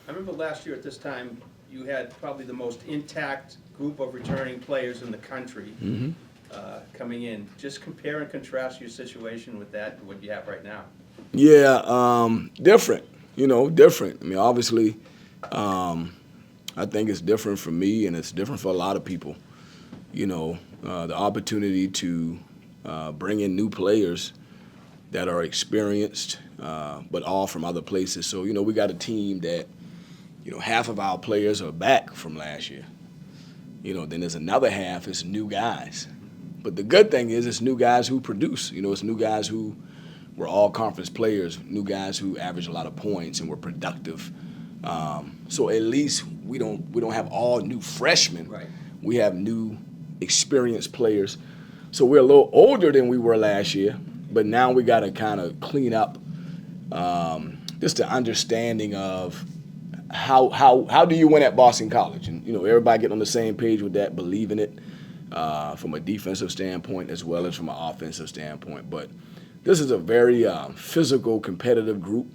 I remember last year at this time, you had probably the most intact group of returning players in the country coming in. Just compare and contrast your situation with that and what you have right now. Yeah, different. Different. I mean, obviously, I think it's different for me, and it's different for a lot of people. The opportunity to bring in new players that are experienced, but all from other places. So, we got a team that, half of our players are back from last year. Then there's another half is new guys. But the good thing is it's new guys who produce. It's new guys who were all conference players, new guys who average a lot of points and were productive. So at least we don't have all new freshmen. Right. We have new experienced players. So we're a little older than we were last year, but now we got to kind of clean up just the understanding of how do you win at Boston College? And, everybody get on the same page with that, believe in it from a defensive standpoint as well as from an offensive standpoint. But this is a very physical, competitive group,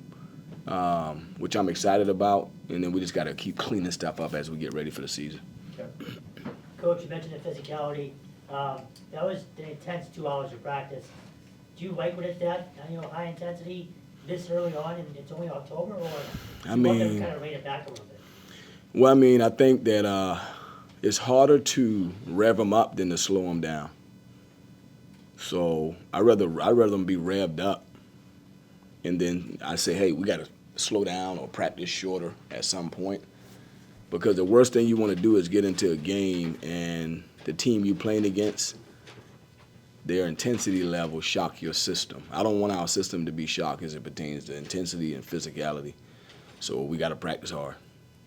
which I'm excited about. And then we just got to keep cleaning stuff up as we get ready for the season. Okay. Coach, you mentioned the physicality. That was an intense 2 hours of practice. Do you like when it's that, high intensity this early on and it's only October, or do you want them to kind of rein it back a little bit? Well, I mean, I think that it's harder to rev them up than to slow them down. So I'd rather them be revved up, and then I say, hey, we got to slow down or practice shorter at some point, because the worst thing you want to do is get into a game and the team you're playing against, their intensity level shock your system. I don't want our system to be shocked as it pertains to intensity and physicality. So we got to practice hard.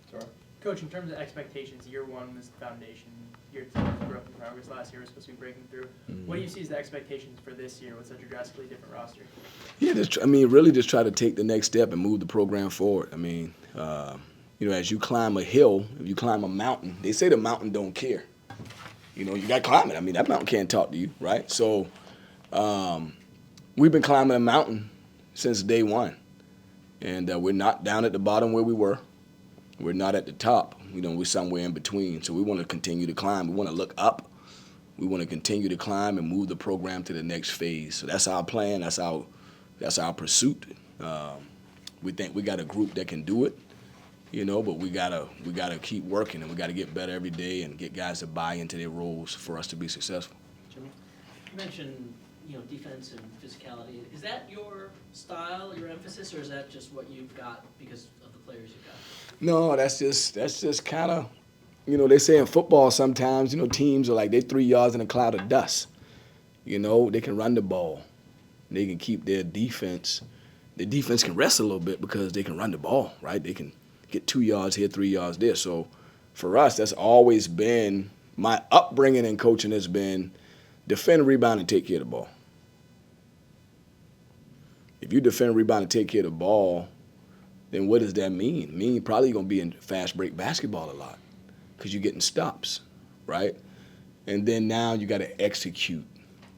Sorry. Coach, in terms of expectations, year one was the foundation. Year two was growth and progress. Last year was supposed to be breaking through. What do you see as the expectations for this year with such a drastically different roster? Yeah, really just try to take the next step and move the program forward. I mean, as you climb a hill, if you climb a mountain, they say the mountain don't care. You got to climb it. I mean, that mountain can't talk to you, right? So we've been climbing a mountain since day one. And we're not down at the bottom where we were. We're not at the top. We're somewhere in between. So we want to continue to climb. We want to look up. We want to continue to climb and move the program to the next phase. So that's our plan. That's our pursuit. We think we got a group that can do it. But we gotta keep working, and we gotta get better every day and get guys to buy into their roles for us to be successful. Jimmy, you mentioned defense and physicality. Is that your style, your emphasis, or is that just what you've got because of the players you've got? No, that's just kind of, they say in football sometimes, teams are like they're 3 yards in a cloud of dust. They can run the ball, they can keep their defense. The defense can rest a little bit because they can run the ball, right? They can get 2 yards here, 3 yards there. So for us, that's always been my upbringing in coaching has been defend, rebound, and take care of the ball. If you defend, rebound, and take care of the ball, then what does that mean? It means you're probably going to be in fast break basketball a lot because you're getting stops, right? And then now you got to execute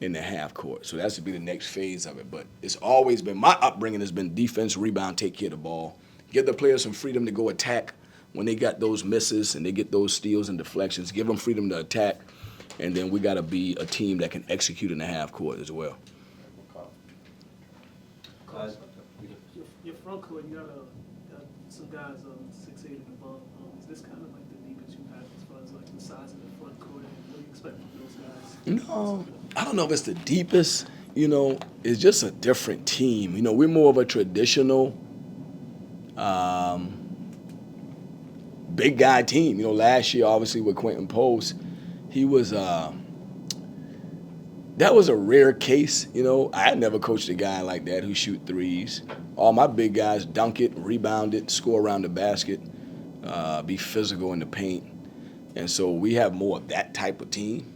in the half court. So that's to be the next phase of it. But it's always been, my upbringing has been defense, rebound, take care of the ball. Give the players some freedom to go attack when they got those misses and they get those steals and deflections. Give them freedom to attack, and then we got to be a team that can execute in the half court as well. Your front court, you got some guys 6'8" and above. Is this kind of like the deepest you have as far as like the size of the front court and what do you expect from those guys? No, I don't know if it's the deepest. It's just a different team. We're more of a traditional big guy team. Last year, obviously, with Quentin Post, he was that was a rare case. I had never coached a guy like that who shoot threes. All my big guys dunk it, rebound it, score around the basket, be physical in the paint. And so we have more of that type of team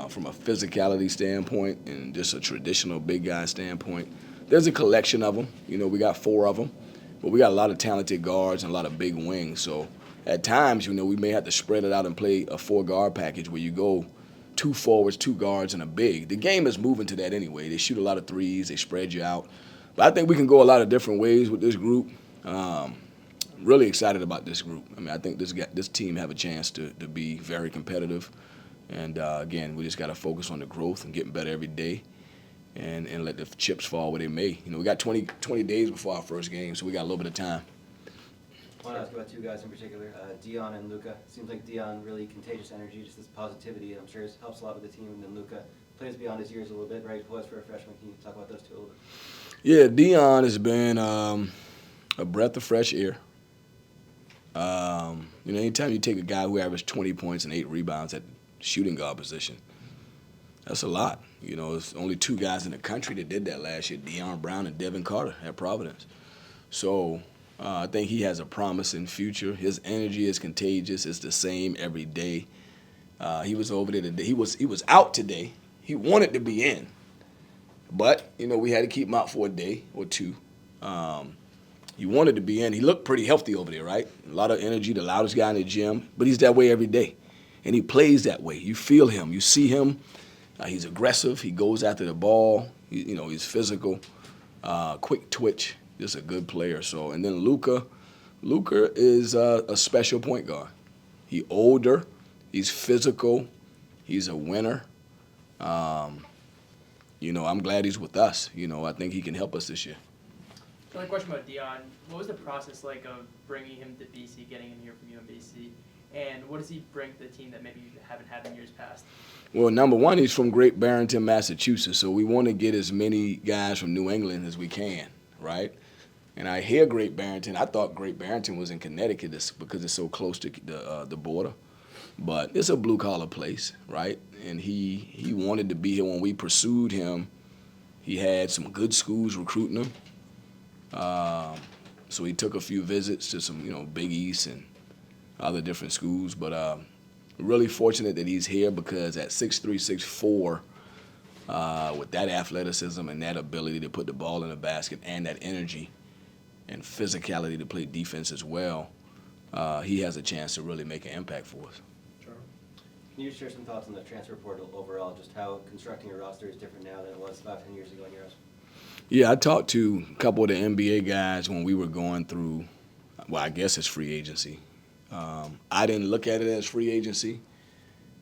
from a physicality standpoint and just a traditional big guy standpoint. There's a collection of them. We got 4 of them. But we got a lot of talented guards and a lot of big wings. So at times, we may have to spread it out and play a 4-guard package where you go 2 forwards, 2 guards, and a big. The game is moving to that anyway. They shoot a lot of threes. They spread you out. But I think we can go a lot of different ways with this group. really excited about this group. I mean, I think this team have a chance to be very competitive. And, again, we just got to focus on the growth and getting better every day and let the chips fall where they may. You know, we got 20 days before our first game, so we got a little bit of time. I want to ask about two guys in particular, Dion and Luca. Seems like Dion really contagious energy, just this positivity, and I'm sure it helps a lot with the team. And then Luca plays beyond his years a little bit, right? Plus for a freshman, can you talk about those two a little bit? Yeah, Dion has been a breath of fresh air. You know, anytime you take a guy who averaged 20 points and 8 rebounds at shooting guard position, that's a lot. You know, there's only 2 guys in the country that did that last year, Deion Brown and Devin Carter at Providence. So I think he has a promising future. His energy is contagious. It's the same every day. He was over there today. He was out today. He wanted to be in. But, you know, we had to keep him out for a day or 2. He wanted to be in. He looked pretty healthy over there, right? A lot of energy, the loudest guy in the gym. But he's that way every day. And he plays that way. You feel him. You see him. He's aggressive. He goes after the ball. He's physical, quick twitch. Just a good player. So, and then Luca is a special point guard. He's older. He's physical. He's a winner. You know, I'm glad he's with us. You know, I think he can help us this year. Another question about Dion. What was the process like of bringing him to BC, getting him here from UMBC? And what does he bring to the team that maybe you haven't had in years past? Well, number one, he's from Great Barrington, Massachusetts, so we want to get as many guys from New England as we can, right? And I hear Great Barrington. I thought Great Barrington was in Connecticut because it's so close to the border. But it's a blue-collar place, right? And he wanted to be here when we pursued him. He had some good schools recruiting him. So he took a few visits to some, Big East and other different schools. But really fortunate that he's here because at 6'3", 6'4", with that athleticism and that ability to put the ball in the basket and that energy and physicality to play defense as well, he has a chance to really make an impact for us. Can you share some thoughts on the transfer portal overall, just how constructing a roster is different now than it was 5-10 years ago in your house? Yeah, I talked to a couple of the NBA guys when we were going through, well, I guess it's free agency. I didn't look at it as free agency,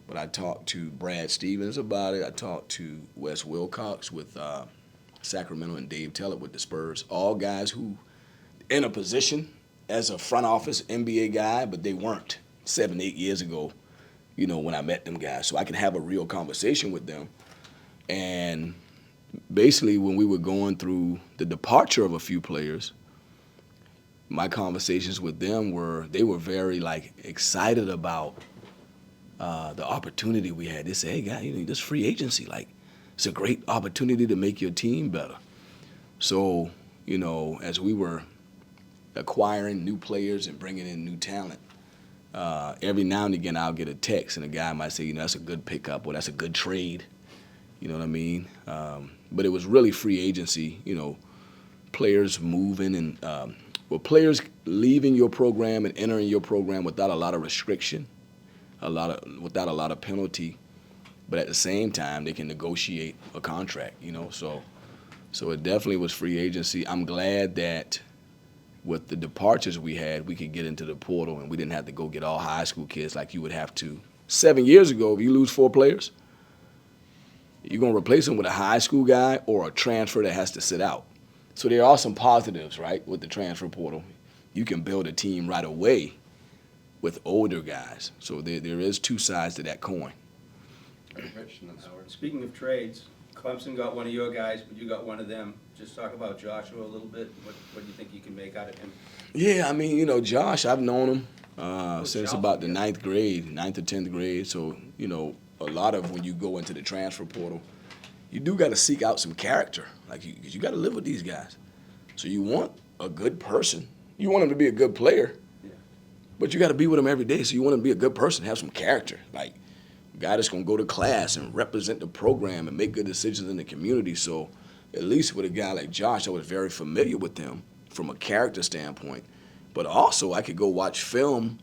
but I talked to Brad Stevens about it. I talked to Wes Wilcox with Sacramento and Dave Tellett with the Spurs, all guys who in a position as a front office NBA guy, but they weren't 7-8 years ago, when I met them guys. So I could have a real conversation with them. And basically when we were going through the departure of a few players, my conversations with them they were very excited about the opportunity we had. They said, hey, guy, this free agency, it's a great opportunity to make your team better. So, as we were acquiring new players and bringing in new talent, every now and again I'll get a text and a guy might say, that's a good pickup or that's a good trade. You know what I mean? But it was really free agency, players moving and players leaving your program and entering your program without a lot of restriction, without a lot of penalty, but at the same time they can negotiate a contract, So it definitely was free agency. I'm glad that with the departures we had, we could get into the portal and we didn't have to go get all high school kids like you would have to. 7 years ago, if you lose 4 players, you're going to replace them with a high school guy or a transfer that has to sit out. So there are some positives, right, with the transfer portal. You can build a team right away with older guys. So there is 2 sides to that coin. Rich and then Howard. Speaking of trades, Clemson got one of your guys, but you got one of them. Just talk about Joshua a little bit. What do you think you can make out of him? Yeah, I mean, Josh, I've known him since about the 9th or 10th grade. So, a lot of when you go into the transfer portal, you do got to seek out some character. You got to live with these guys. So you want a good person. You want him to be a good player, but you got to be with him every day. So you want him to be a good person, have some character. A guy that's going to go to class and represent the program and make good decisions in the community. So at least with a guy like Josh, I was very familiar with him from a character standpoint. But also I could go watch film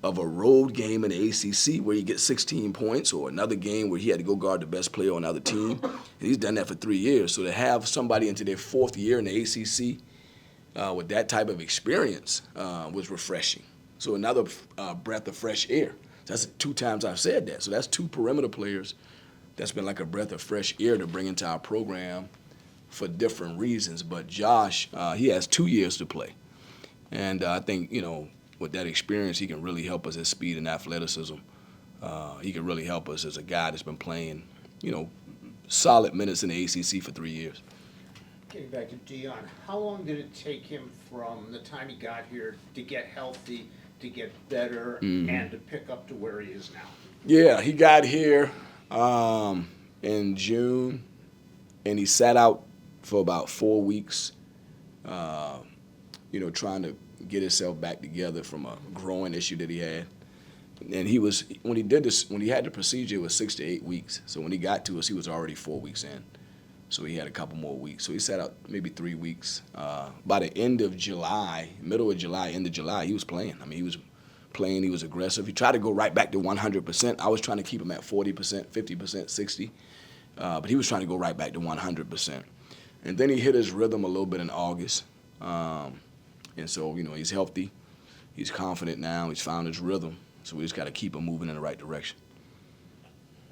of a road game in the ACC where he gets 16 points or another game where he had to go guard the best player on another team. And he's done that for 3 years. So to have somebody into their 4th year in the ACC with that type of experience was refreshing. So another breath of fresh air. That's 2 times I've said that. So that's 2 perimeter players that's been like a breath of fresh air to bring into our program for different reasons. But Josh, he has 2 years to play. And I think, with that experience, he can really help us at speed and athleticism. He can really help us as a guy that's been playing, solid minutes in the ACC for 3 years. Getting back to Dion, how long did it take him from the time he got here to get healthy, to get better, and to pick up to where he is now? Yeah, he got here in June, and he sat out for about 4 weeks, trying to get himself back together from a growing issue that he had. And when he had the procedure, it was 6 to 8 weeks. So when he got to us, he was already 4 weeks in. So he had a couple more weeks. So he sat out maybe 3 weeks. By the end of July, middle of July, end of July, he was playing. I mean, he was playing. He was aggressive. He tried to go right back to 100%. I was trying to keep him at 40%, 50%, 60%. But he was trying to go right back to 100%. And then he hit his rhythm a little bit in August. And so, he's healthy. He's confident now. He's found his rhythm. So we just got to keep him moving in the right direction.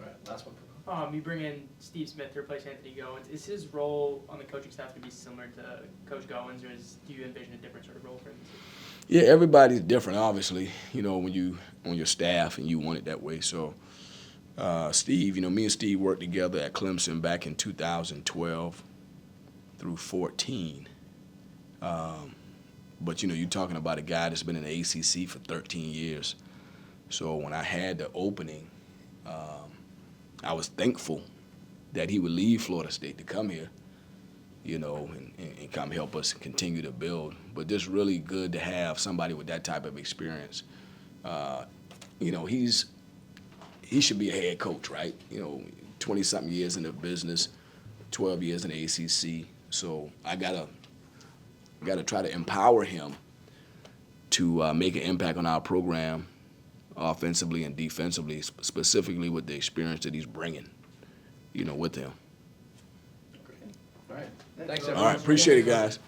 All right, last one. You bring in Steve Smith to replace Anthony Goins. Is his role on the coaching staff going to be similar to Coach Goins, or do you envision a different sort of role for him? Yeah, everybody's different, obviously, when you on your staff and you want it that way. So Steve, me and Steve worked together at Clemson back in 2012 through 14. But, you're talking about a guy that's been in the ACC for 13 years. So when I had the opening, I was thankful that he would leave Florida State to come here, and come help us continue to build. But just really good to have somebody with that type of experience. He should be a head coach, right? 20-something years in the business, 12 years in the ACC. So I gotta try to empower him to make an impact on our program, offensively and defensively, specifically with the experience that he's bringing, with him. All right. Thanks, All everyone. right, appreciate it, guys.